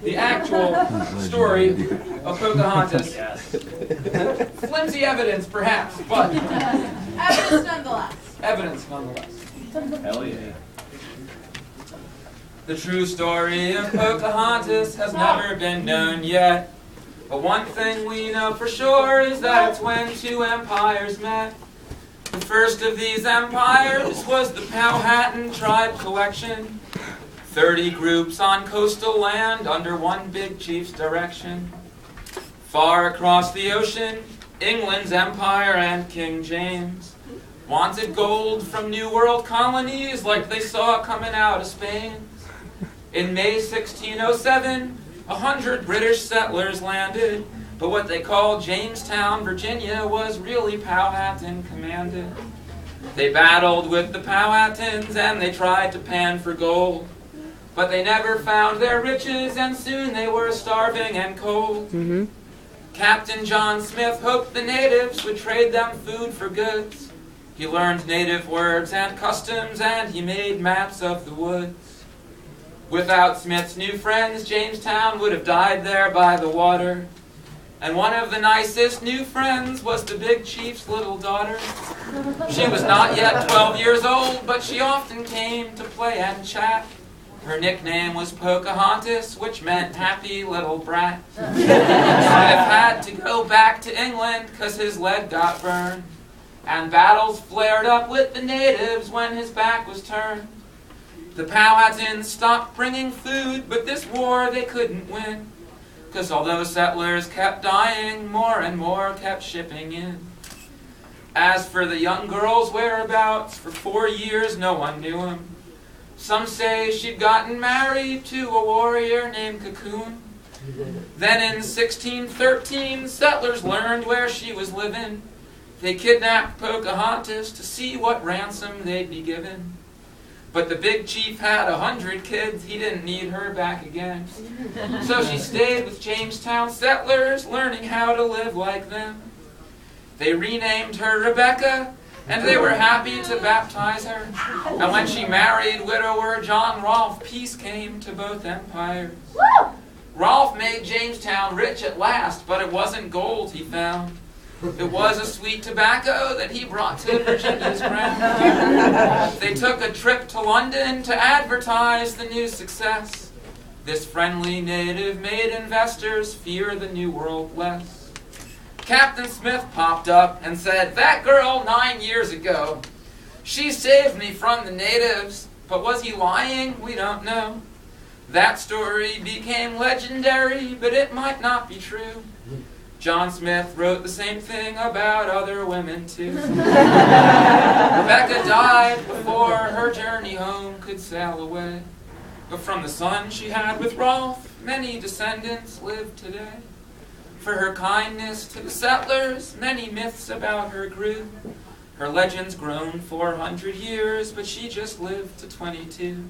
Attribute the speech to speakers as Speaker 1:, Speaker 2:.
Speaker 1: the actual story of Pocahontas. Flimsy evidence, perhaps, but
Speaker 2: Evidence nonetheless.
Speaker 1: evidence nonetheless.
Speaker 3: Hell yeah.
Speaker 1: The true story of Pocahontas has never been known yet. But one thing we know for sure is that it's when two empires met. The first of these empires was the Powhatan tribe collection. 30 groups on coastal land under one big chief's direction. Far across the ocean, England's empire and King James wanted gold from New World colonies like they saw coming out of Spain. In May 1607, 100 British settlers landed, but what they called Jamestown, Virginia, was really Powhatan commanded. They battled with the Powhatans and they tried to pan for gold, but they never found their riches and soon they were starving and cold. Captain John Smith hoped the natives would trade them food for goods. He learned native words and customs and he made maps of the woods. Without Smith's new friends, Jamestown would have died there by the water. And one of the nicest new friends was the big chief's little daughter. She was not yet 12 years old, but she often came to play and chat. Her nickname was Pocahontas, which meant happy little brat. Smith had to go back to England because his leg got burned. And battles flared up with the natives when his back was turned. The Powhatans stopped bringing food, but this war they couldn't win. Because although settlers kept dying, more and more kept shipping in. As for the young girl's whereabouts, for 4 years no one knew him. Some say she'd gotten married to a warrior named Cocoon. Then in 1613, settlers learned where she was living. They kidnapped Pocahontas to see what ransom they'd be given. But the big chief had 100 kids, he didn't need her back again. So she stayed with Jamestown settlers, learning how to live like them. They renamed her Rebecca, and they were happy to baptize her. And when she married widower John Rolfe, peace came to both empires. Rolfe made Jamestown rich at last, but it wasn't gold he found. It was a sweet tobacco that he brought to Virginia's crown. They took a trip to London to advertise the new success. This friendly native made investors fear the New World less. Captain Smith popped up and said, "That girl 9 years ago, she saved me from the natives." But was he lying? We don't know. That story became legendary, but it might not be true. John Smith wrote the same thing about other women too. Rebecca died before her journey home could sail away. But from the son she had with Rolfe, many descendants live today. For her kindness to the settlers, many myths about her grew. Her legend's grown 400 years, but she just lived to 22.